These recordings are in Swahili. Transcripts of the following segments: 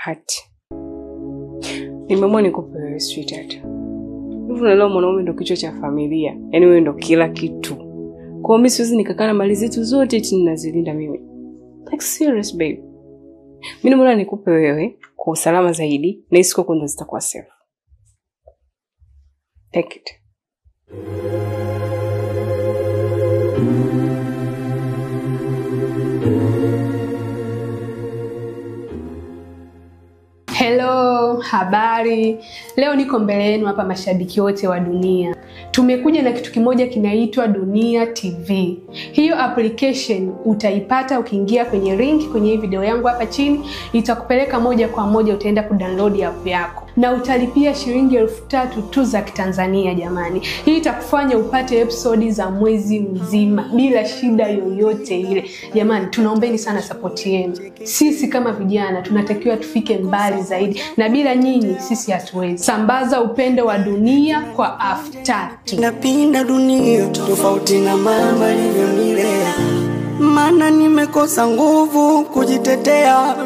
hati. Nimeamua nikupe wewe sweetheart. Hivi unaelewa mwanaume ndo kichwa cha familia. Yaani wewe ndo kila kitu. Kwa mimi siwezi nikakaa na mali zetu zote eti ninazilinda mimi. Like serious babe. Mimi nimeona nikupe wewe kwa usalama zaidi na isiko kwenda zitakuwa safe. Take it. Hello, habari. Leo niko mbele yenu hapa mashabiki wote wa dunia. Tumekuja na kitu kimoja kinaitwa Dunia TV. Hiyo application utaipata ukiingia kwenye link kwenye hii video yangu hapa chini, itakupeleka moja kwa moja utaenda kudownload app yako. Na utalipia shilingi 3,000 tu za Kitanzania jamani. Hii itakufanya upate episodi za mwezi mzima bila shida yoyote ile. Jamani, tunaombeni sana support yenu. Sisi kama vijana tunatakiwa tufike mbali zaidi na bila nyinyi sisi hatuwezi. Sambaza upendo wa dunia kwa 3,000. Napenda dunia tofauti na mama alivyonilea. Maana nimekosa nguvu kujitetea.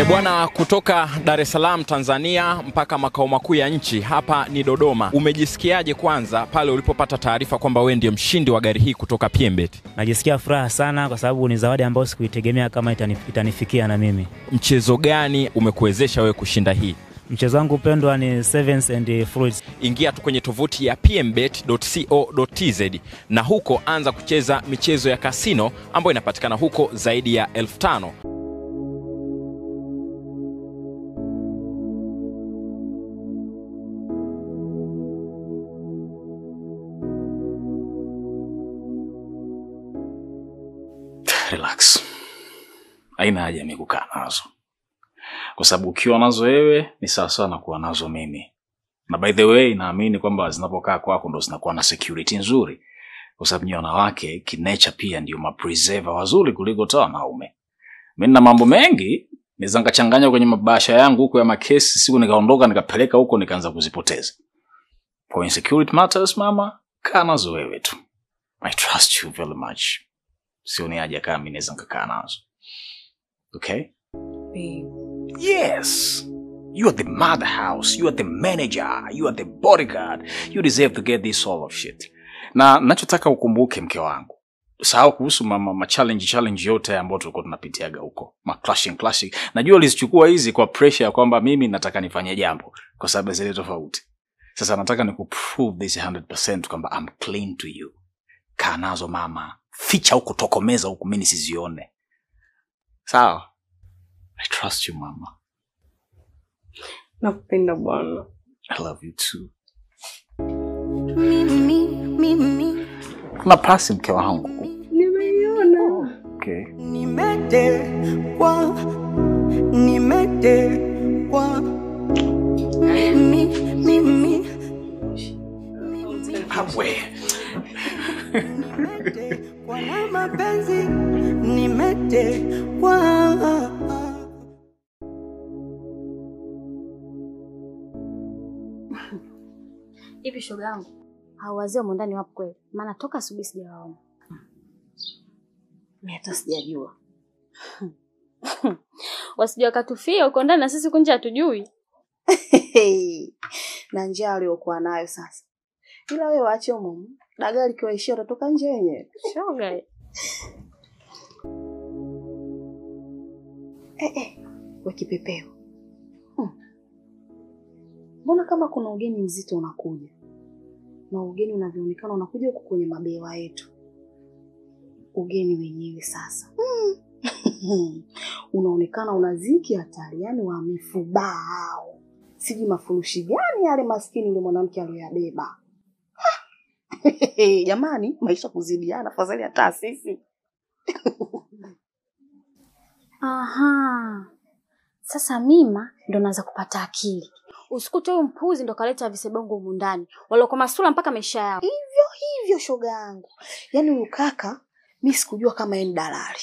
Bwana, kutoka Dar es Salaam Tanzania mpaka makao makuu ya nchi hapa ni Dodoma. Umejisikiaje kwanza pale ulipopata taarifa kwamba wewe ndiye mshindi wa gari hii kutoka PMbet? Najisikia furaha sana kwa sababu ni zawadi ambayo sikuitegemea kama itanifikia na mimi. Mchezo gani umekuwezesha wewe kushinda hii? Mchezo wangu pendwa ni Sevens and Fruits. Ingia tu kwenye tovuti ya pmbet.co.tz na huko anza kucheza michezo ya kasino ambayo inapatikana huko zaidi ya 5,000. Relax. Haina haja mimi kukaa nazo. Kwa sababu ukiwa nazo wewe ni sawa sawa na kuwa nazo mimi. Na by the way naamini kwamba zinapokaa kwako ndo zinakuwa na security nzuri. Kwa sababu nyinyi wanawake kinature pia ndio mapreserver wazuri kuliko toa wanaume. Mimi na mambo mengi naweza ngachanganya kwenye mabasha yangu huko ya makesi, siku nikaondoka nikapeleka huko nikaanza kuzipoteza. For insecurity matters mama, kaa nazo wewe tu. I trust you very much. Sioni haja kama mimi naweza nikakaa nazo. Okay? Yes. You are the mother house. You are the manager. You are the bodyguard. You deserve to get this all of shit. Na nachotaka ukumbuke mke wangu. Sahau kuhusu challenge yote ambayo tulikuwa tunapitiaga huko. Clashing. Najua ulizichukua hizi kwa pressure ya kwamba mimi nataka nifanye jambo kwa sababu zile tofauti. Sasa nataka nikuprove this 100% kwamba I'm clean to you. Kaa nazo mama. Ficha huko, tokomeza huko, mimi nisizione. Sawa? I trust you mama. Nakupenda bwana. I love you too. Mimi. Kuna pasi mke wangu. Nimeiona. Okay. Nimetekwa. Mimi. Awe. Kwa na mapenzi nimetekwa. Hivi shoga yangu, hawazio mondani wapo kweli? Maana toka asubuhi sijawaona. Mimi hata sijajua. Wasijua katufia uko ndani na sisi kunje hatujui. Na njaa aliyokuwa nayo sasa. Ila wewe waache mumu. Dagaa likiwaishia utatoka nje yenyewe. Shoga. We kipepeo. Mbona kama kuna ugeni mzito unakuja? Na ugeni unavyoonekana unakuja huko kwenye mabewa yetu. Ugeni wenyewe sasa. Unaonekana unaziki hatari, yani wamefubaa hao. Siji mafurushi gani yale maskini yule mwanamke aliyobeba. Jamani, maisha kuzidiana fadhali hata sisi. Aha. Sasa mima ndo naanza kupata akili. Usikute huyu mpuzi ndo kaleta visebongo humu ndani. Waloko masula mpaka maisha yao. Hivyo shoga yangu. Yaani huyu kaka mimi sikujua kama yeye ni dalali.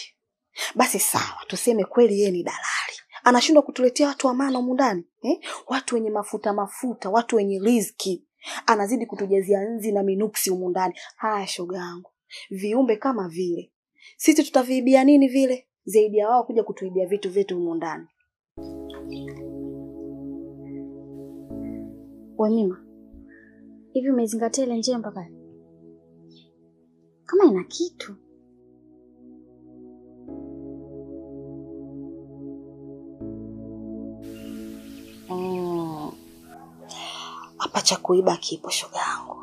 Basi sawa, tuseme kweli yeye ni dalali. Anashindwa kutuletea watu wa maana humu ndani, Watu wenye mafuta, watu wenye riziki. Anazidi kutujazia nzi na minuksi humu ndani. Haya shoga yangu. Viumbe kama vile. Sisi tutaviibia nini vile? zaidi ya wao kuja kutuibia vitu vyetu humu ndani. We Mima, hivi umezingatia ile njia mpaka kama ina kitu? Hapa cha kuiba kipo shoga yangu.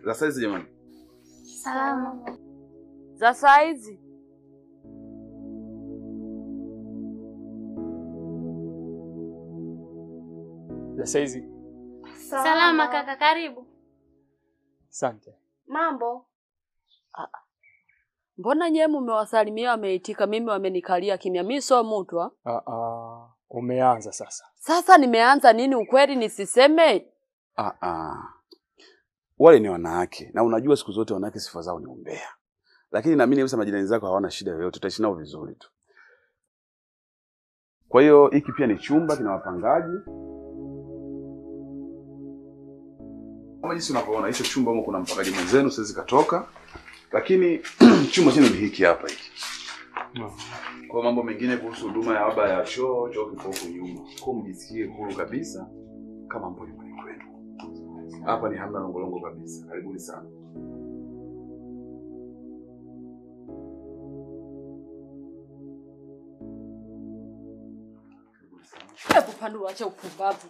Za saizi jamani. Salama. Za saizi. Za saizi. Salama kaka, karibu. Asante. Mambo? Mbona nyewe mmewasalimia wameitika, mimi wamenikalia kimya? Mimi sio mtu Umeanza sasa. Sasa nimeanza nini? Ukweli nisiseme? Wale ni wanawake na unajua siku zote wanawake sifa zao ni umbea. Lakini naamini kabisa majirani zako hawana shida yoyote, tutaishi nao vizuri tu. Kwa hiyo hiki pia ni chumba kina wapangaji. Kama jinsi unavyoona hicho chumba huko kuna mpangaji mwenzenu siwezi katoka. Lakini chumba chenye ni hiki hapa hiki. Kwa mambo mengine kuhusu huduma ya baba ya choo kipo huko nyuma. Kwa mjisikie huru kabisa kama mpo nyumbani kwenu. Hapa ni hamna longolongo kabisa. Karibuni sana. Hebu Pandu acha upumbavu.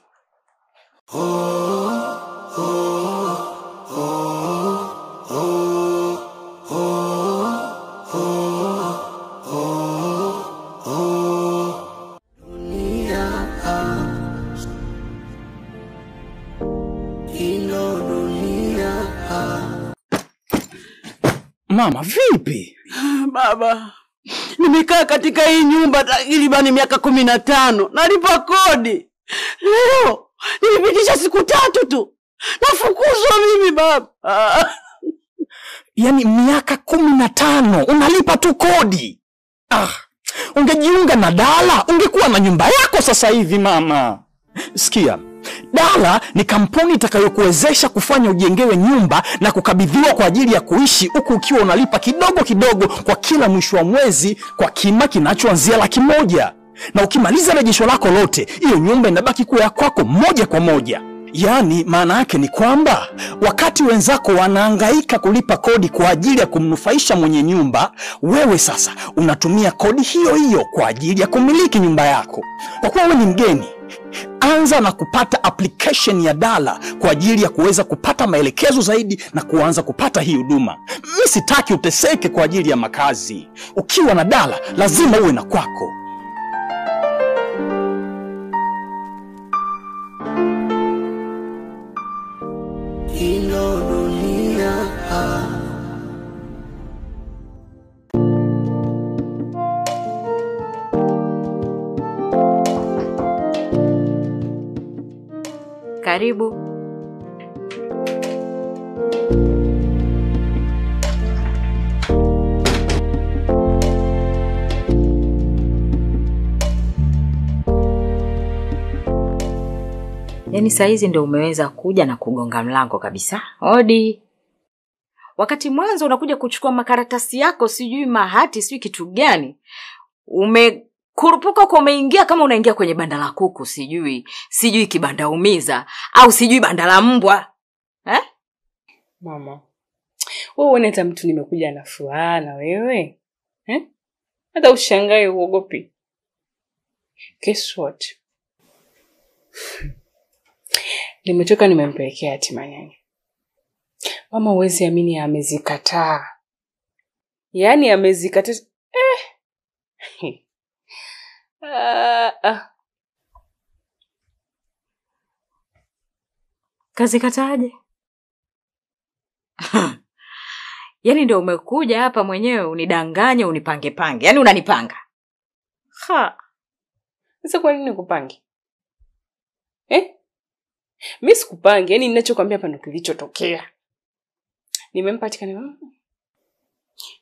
Mama, vipi? Baba, nimekaa katika hii nyumba takribani miaka 15. Nalipa kodi. Leo nilipitisha siku 3 tu. Nafukuzwa mimi baba. Yaani miaka 15 unalipa tu kodi? Ungejiunga na Dala, ungekuwa na nyumba yako sasa hivi mama. Sikia, Dala ni kampuni itakayokuwezesha kufanya ujengewe nyumba na kukabidhiwa kwa ajili ya kuishi huku ukiwa unalipa kidogo kidogo kwa kila mwisho wa mwezi kwa kima kinachoanzia Laki1. Na ukimaliza rejesho lako lote, hiyo nyumba inabaki kuwa ya kwako moja kwa moja. Yaani maana yake ni kwamba wakati wenzako wanahangaika kulipa kodi kwa ajili ya kumnufaisha mwenye nyumba, wewe sasa unatumia kodi hiyo hiyo kwa ajili ya kumiliki nyumba yako. Kwa kuwa wewe ni mgeni, anza na kupata application ya Dala kwa ajili ya kuweza kupata maelekezo zaidi na kuanza kupata hii huduma. Mimi sitaki uteseke kwa ajili ya makazi. Ukiwa na Dala lazima uwe na kwako. Ino dunia. Karibu. Yaani saizi ndio umeweza kuja na kugonga mlango kabisa. Hodi. Wakati mwanzo unakuja kuchukua makaratasi yako, sijui mahati, sijui kitu gani. Umekurupuka kwa umeingia kama unaingia kwenye banda la kuku, sijui kibanda umiza au sijui banda la mbwa. Mama, wewe uone hata mtu nimekuja na furaha na wewe. Hata ushangae uogopi. Guess what? Nimetoka nimempelekea yatima nyanya. Mama huwezi amini amezikataa. Yaani amezikataa. Kazi kataaje? Yaani ndio umekuja hapa mwenyewe unidanganye unipange. Yaani unanipanga. Sasa kwa nini nikupange? Mimi sikupange, yaani ninachokuambia hapa ndio kilichotokea. Nimempatikana.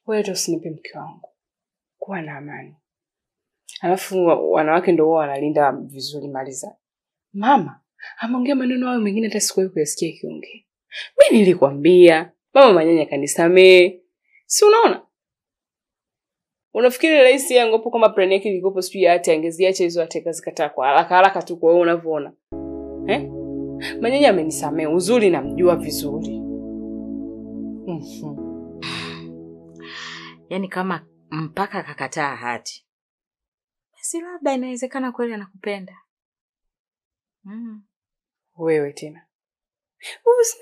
Wewe ndio usinipe mke wangu. Kuwa na amani. Alafu wanawake ndio wao wanalinda vizuri mali za. Mama, ameongea maneno hayo mengine hata sikuwahi kuyasikia kiongea. Mimi nilikwambia, mama Manyanya kanisamee. Si unaona? Unafikiri rais yangu hapo kama plan yake ilikopo sijui hata angeziacha hizo ateka zikataa kwa haraka tu kwa wewe unavyoona. Manyanya amenisamee, uzuri namjua vizuri. Yaani kama mpaka kakataa hati. Basi labda inawezekana kweli anakupenda. Wewe tena.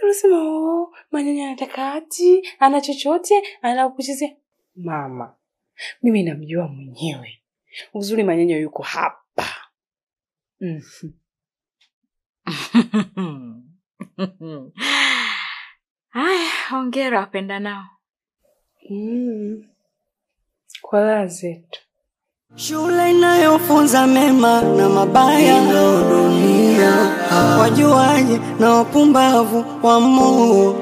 Unasema Manyanya anataka hati, ana chochote, anakuchezea. Mama, mimi namjua mwenyewe. Uzuri Manyanya yuko hapa. Haya, hongera wapenda nao. Kwa raha zetu. Shule inayofunza mema na mabaya ndio dunia. Wajuaji na wapumbavu wamo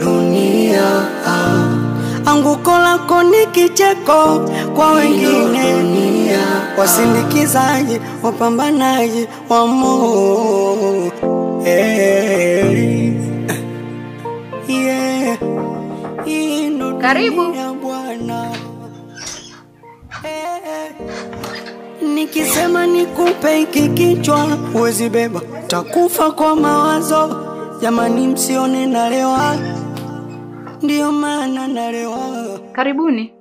dunia. Anguko lako ni kicheko kwa wengine dunia. Wasindikizaji, wapambanaji wamo. Karibu. Nikisema nikupe hiki kichwa huwezi beba, takufa kwa mawazo. Jamani msione nalewa, ndio maana nalewa. Karibuni.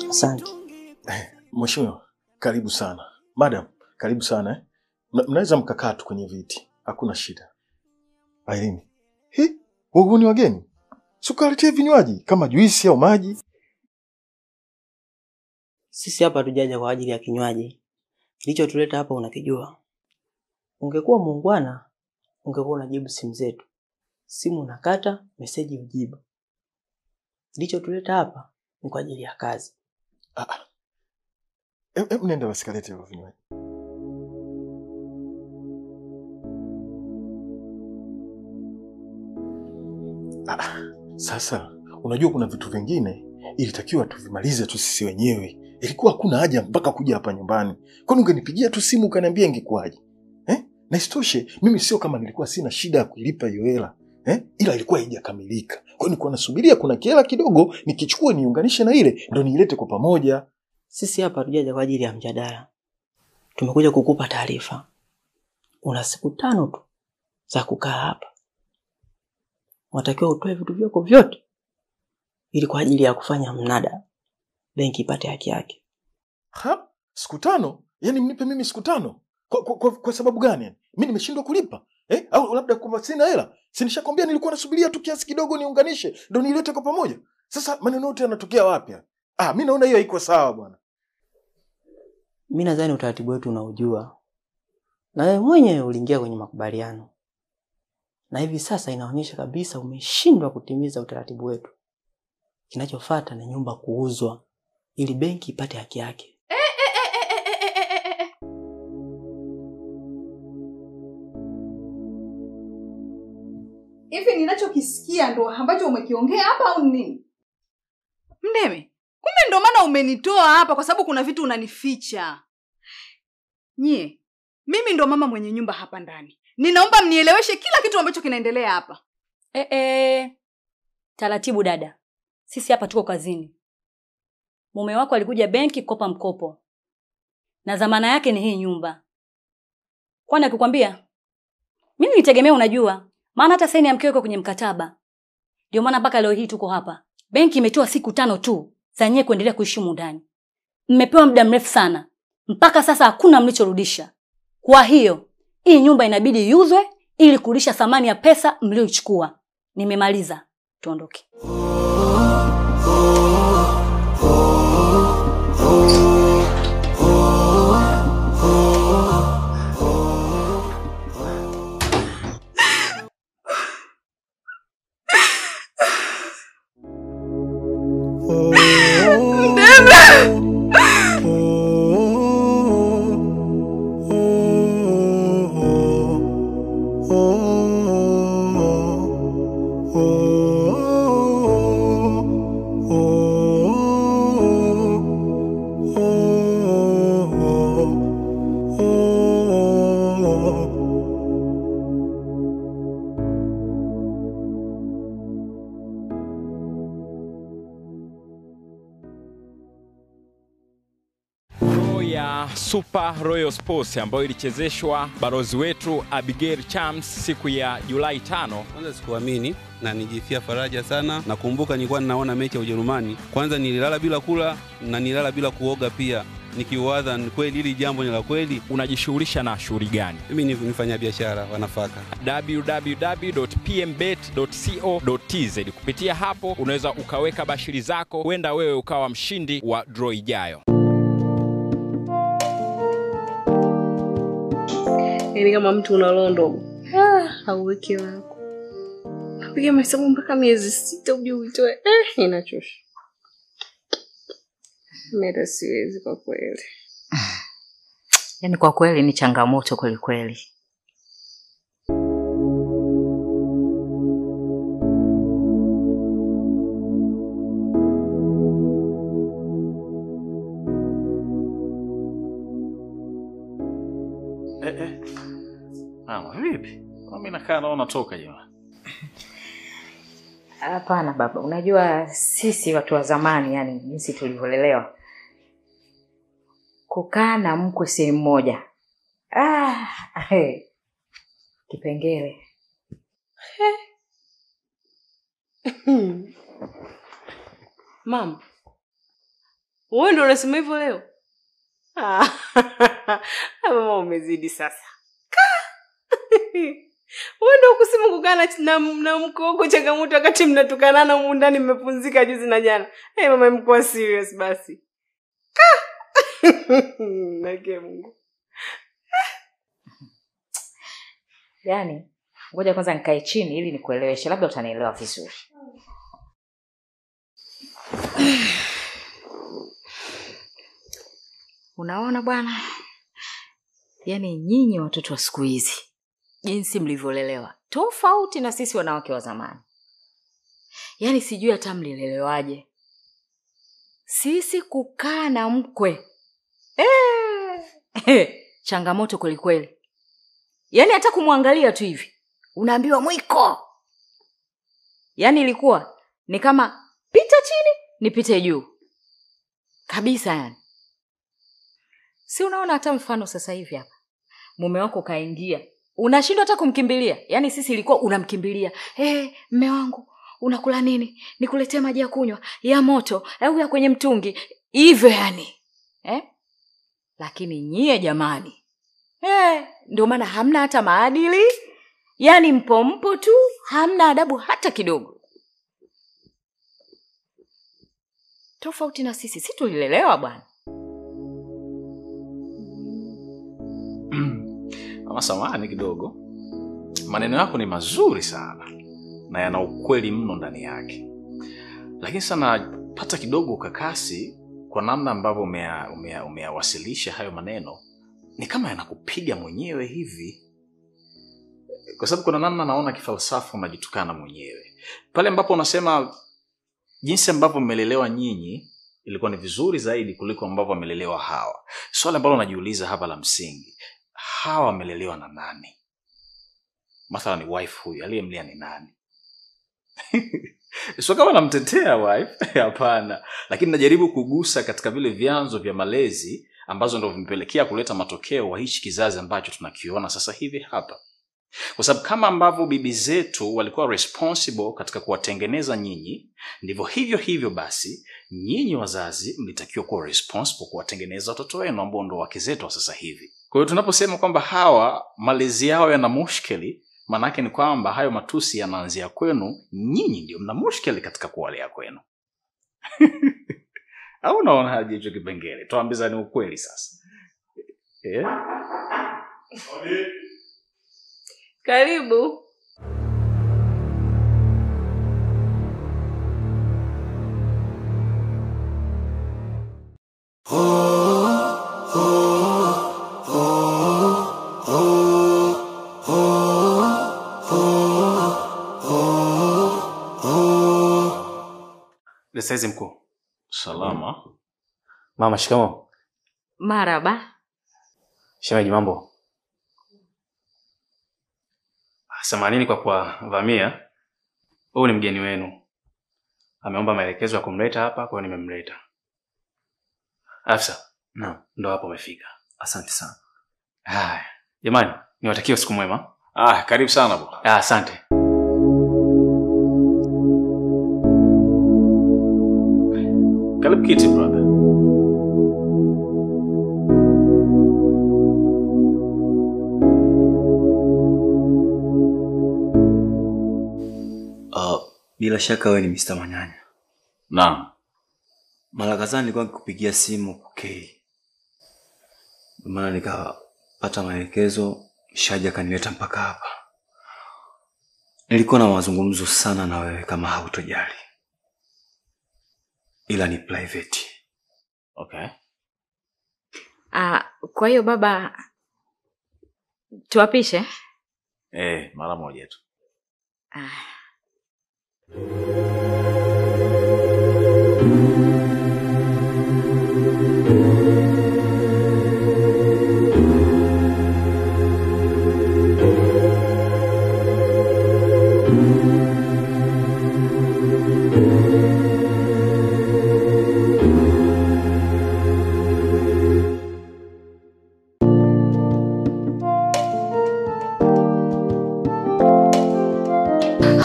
Asante. Mheshimiwa, karibu sana. Madam, karibu sana. Mnaweza mkakaa tu kwenye viti. Hakuna shida. Irene. Wewe ni wageni? Sukaletea vinywaji kama juisi au maji. Sisi hapa tujaja kwa ajili ya kinywaji. Kilichotuleta hapa unakijua. Ungekuwa muungwana, ungekuwa unajibu simu zetu. Simu unakata, meseji ujibu. Kilichotuleta hapa ni kwa ajili ya kazi. Nenda wasikalete hivyo vinywaji. Sasa, unajua kuna vitu vingine ilitakiwa tuvimalize tu sisi wenyewe. Ilikuwa hakuna haja mpaka kuja hapa nyumbani. Kwani ungenipigia tu simu ukaniambia ingekuaje? Na isitoshe, mimi sio kama nilikuwa sina shida ya kuilipa hiyo hela. Ila ilikuwa haijakamilika. Kwa hiyo nilikuwa nasubiria kuna kiela kidogo nikichukue niunganishe na ile ndio niilete kwa pamoja. Sisi hapa tujaja kwa ajili ya mjadala. Tumekuja kukupa taarifa. Una siku 5 tu za kukaa hapa. Unatakiwa utoe vitu vyako vyote ili kwa ajili ya kufanya mnada benki ipate haki yake. Siku 5? Yaani mnipe mimi siku 5? Kwa sababu gani? Mimi nimeshindwa kulipa? Au labda kwa sina hela? Si nishakwambia nilikuwa nasubiria tu kiasi kidogo niunganishe ndio nilete kwa pamoja. Sasa maneno yote yanatokea wapi? Mimi naona hiyo haiko sawa bwana. Mimi nadhani utaratibu wetu unaujua. Na wewe mwenyewe uliingia kwenye makubaliano. Na hivi sasa inaonyesha kabisa umeshindwa kutimiza utaratibu wetu. Kinachofuata ni nyumba kuuzwa ili benki ipate haki yake. Hivi ninachokisikia ndo ambacho umekiongea hapa au nini? Mdeme, kumbe ndo maana umenitoa hapa kwa sababu kuna vitu unanificha. Nyie, mimi ndo mama mwenye nyumba hapa ndani. Ninaomba mnieleweshe kila kitu ambacho kinaendelea hapa. Taratibu dada. Sisi hapa tuko kazini. Mume wako alikuja benki kukopa mkopo. Na dhamana yake ni hii nyumba. Kwani akikwambia? Mimi nitegemea unajua. Maana hata saini ya mkeo yuko kwenye mkataba. Ndio maana mpaka leo hii tuko hapa. Benki imetoa siku 5 tu za nyie kuendelea kuishi ndani. Mmepewa muda mrefu sana. Mpaka sasa hakuna mlichorudisha. Kwa hiyo, hii nyumba inabidi iuzwe ili kurudisha thamani ya pesa mlioichukua. Nimemaliza. Tuondoke. Super Royal Sports ambayo ilichezeshwa balozi wetu Abigail Chams siku ya Julai 5. Kwanza sikuamini na nijisikia faraja sana. Nakumbuka nilikuwa ninaona mechi ya Ujerumani. Kwanza nililala bila kula na nililala bila kuoga pia. Nikiwaza ni kweli hili jambo ni la kweli. Unajishughulisha na shughuli gani? Mimi ni mfanya biashara wa nafaka. www.pmbet.co.tz. Kupitia hapo unaweza ukaweka bashiri zako, huenda wewe ukawa mshindi wa draw ijayo. Yaani kama mtu unalondo hauweki wako. Napiga mahesabu mpaka miezi 6 uje uitoe. Inachosha. Mimi siwezi kwa kweli. Yaani kwa kweli ni changamoto kweli kweli. Mama, vipi? Mimi nakaa naona toka jamani. Hapana baba, unajua sisi watu wa zamani, yani jinsi tulivyolelewa, kukaa na mkwe sehemu moja. Kipengele. Mama, wewe ndio unasema hivyo leo? Mama umezidi sasa. Wewe ndio kusema kukana na mkoko changamoto wakati mnatukanana huko ndani mmepunzika juzi na jana. Mama mko serious basi. Nake Mungu. Yaani, ngoja kwanza nikae chini ili nikueleweshe, labda utanielewa vizuri. Unaona bwana? Yaani nyinyi watoto wa siku hizi, jinsi mlivyolelewa tofauti na sisi wanawake wa zamani. Yaani sijui hata mlilelewaje. Sisi kukaa na mkwe. Changamoto kweli kweli. Yaani hata kumwangalia tu hivi unaambiwa mwiko. Yaani ilikuwa ni kama pita chini nipite juu. Kabisa yani. Si unaona hata mfano sasa hivi hapa. Mume wako kaingia. Unashindwa hata kumkimbilia. Yaani sisi ilikuwa unamkimbilia. Mume wangu, unakula nini? Nikuletee maji ya kunywa, ya moto, au ya kwenye mtungi. Hivyo yani. Lakini nyie jamani. Ndio maana hamna hata maadili. Yaani mpo tu, hamna adabu hata kidogo. Tofauti na sisi, si tulilelewa bwana. Mama samahani kidogo. Maneno yako ni mazuri sana na yana ukweli mno ndani yake. Lakini sana pata kidogo ukakasi kwa namna ambavyo umeyawasilisha hayo maneno. Ni kama yanakupiga mwenyewe hivi. Kwa sababu kuna namna naona kifalsafa unajitukana mwenyewe. Pale ambapo unasema jinsi ambavyo mmelelewa nyinyi ilikuwa ni vizuri zaidi kuliko ambavyo wamelelewa hawa. Swali ambalo najiuliza hapa la msingi, hawa wamelelewa na nani? Mathalan ni wife huyu, aliyemlea ni nani? Sio kama namtetea wife, hapana. Lakini najaribu kugusa katika vile vyanzo vya malezi ambazo ndio vimepelekea kuleta matokeo wa hichi kizazi ambacho tunakiona sasa hivi hapa. Kwa sababu kama ambavyo bibi zetu walikuwa responsible katika kuwatengeneza nyinyi, ndivyo hivyo basi nyinyi wazazi mlitakiwa kuwa responsible kuwatengeneza watoto wenu ambao ndio wake zetu wa sasa hivi. Kwa hiyo tunaposema kwamba hawa malezi yao yana mushkeli, maana yake ni kwamba hayo matusi yanaanzia kwenu, nyinyi ndio mna mushkeli katika kuwalea kwenu. Au unaona haje hicho kipengele? Tuambizane ukweli sasa. Karibu. Saizi mkuu. Salama. Mama shikamo. Maraba. Shemeji mambo. Samanini kwa kuwavamia. Huyu ni mgeni wenu. Ameomba maelekezo ya kumleta hapa, kwa hiyo nimemleta. Afsa. Naam. Ndo hapo umefika. Asante sana. Haya. Jamani, niwatakie usiku mwema. Karibu sana bwana. Asante. Karibu kiti brother. Bila shaka wewe ni Mr. Manyanya. Naam. Mara kadhaa nilikuwa nikikupigia simu okay. Maana nikapata maelekezo, Shaja kanileta mpaka hapa. Nilikuwa na mazungumzo sana na wewe kama hautojali. Ila ni private. Okay. Kwa hiyo baba tuwapishe? Mara moja tu.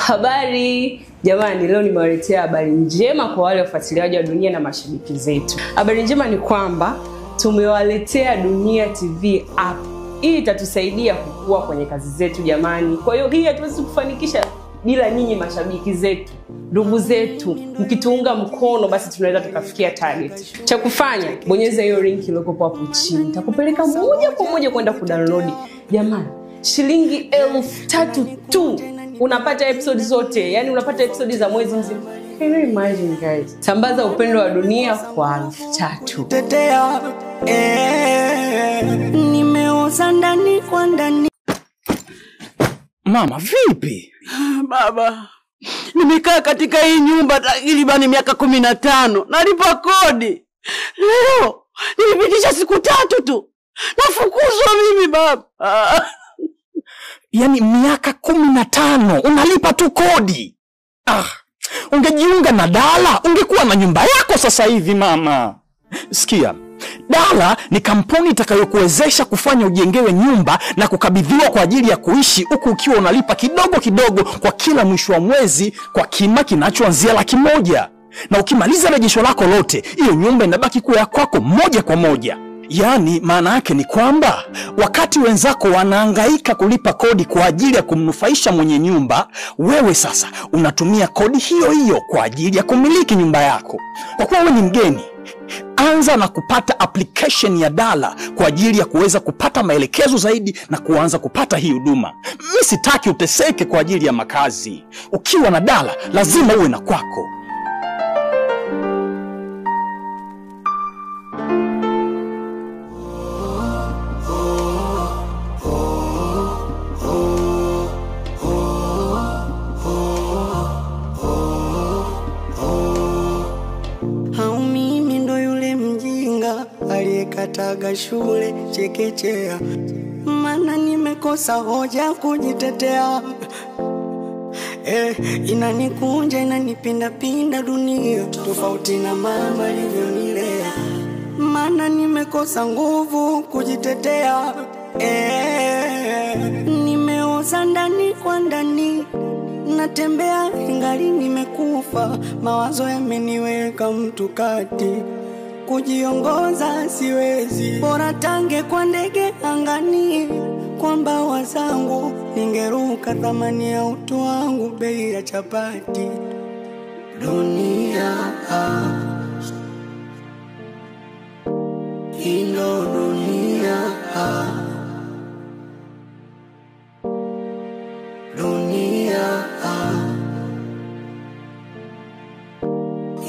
Habari jamani, leo nimewaletea habari njema kwa wale wafuatiliaji wa Dunia na mashabiki zetu. Habari njema ni kwamba tumewaletea Dunia TV app. Hii itatusaidia kukua kwenye kazi zetu jamani. Kwa hiyo hii hatuwezi kufanikisha bila nyinyi mashabiki zetu, ndugu zetu. Mkituunga mkono basi tunaweza tukafikia target. Cha kufanya, bonyeza hiyo link iliyoko hapo chini. Nitakupeleka moja kwa moja kwenda kudownload. Jamani, shilingi 3,000 tu. Unapata episode zote, yani unapata episode za mwezi mzima. Can you imagine guys? Sambaza upendo wa Dunia kwa 3,000. Tetea, nimeoza ndani kwa ndani. Mama vipi? Baba, nimekaa katika hii nyumba takribani miaka 15. Nalipa kodi. Leo nilipitisha siku 3 tu. Nafukuzwa mimi baba. Yaani miaka 15 unalipa tu kodi. Ungejiunga na Dala, ungekuwa na nyumba yako sasa hivi mama. Sikia, Dala ni kampuni itakayokuwezesha kufanya ujengewe nyumba na kukabidhiwa kwa ajili ya kuishi huku ukiwa unalipa kidogo kidogo kwa kila mwisho wa mwezi kwa kima kinachoanzia 100,000. Na ukimaliza rejesho lako lote, hiyo nyumba inabaki kuwa ya kwako moja kwa moja. Yaani maana yake ni kwamba wakati wenzako wanahangaika kulipa kodi kwa ajili ya kumnufaisha mwenye nyumba, wewe sasa unatumia kodi hiyo hiyo kwa ajili ya kumiliki nyumba yako. Kwa kuwa wewe ni mgeni, anza na kupata application ya Dala kwa ajili ya kuweza kupata maelekezo zaidi na kuanza kupata hii huduma. Mimi sitaki uteseke kwa ajili ya makazi. Ukiwa na Dala lazima uwe na kwako. Aliyekataga shule chekechea, maana nimekosa hoja kujitetea. Inanikunja inanipinda pinda dunia, tofauti na mama alivyonilea, maana nimekosa nguvu kujitetea. Nimeoza ndani kwa ndani, natembea ingali nimekufa, mawazo yameniweka mtu kati, kujiongoza siwezi, bora tange kwa ndege angani, kwa mbawa zangu ningeruka, thamani ya utu wangu bei ya chapati. Dunia ino dunia, dunia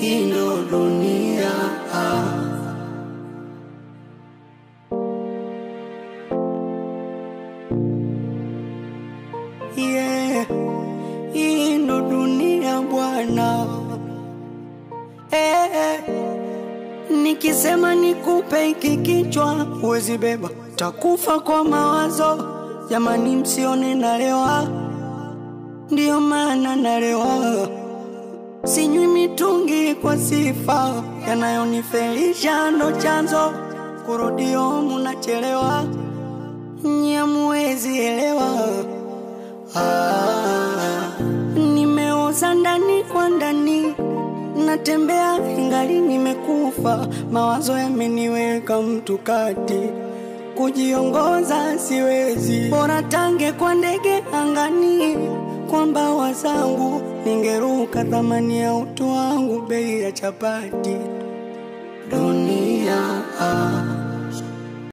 ino dunia. Hii ndo dunia bwana. Nikisema nikupe hiki kichwa huwezi beba, takufa kwa mawazo. Jamani msione nalewa, ndio maana nalewa. Sinywi mitungi kwa sifa, yanayonifelisha ndo chanzo. kurudi home unachelewa, nyamuwezi elewa. Nimeoza ndani kwa ndani, natembea ingali nimekufa, mawazo yameniweka mtu kati, kujiongoza siwezi, bora tange kwa ndege angani, kwa mbawa zangu ningeruka, thamani ya utu wangu bei ya chapati. Dunia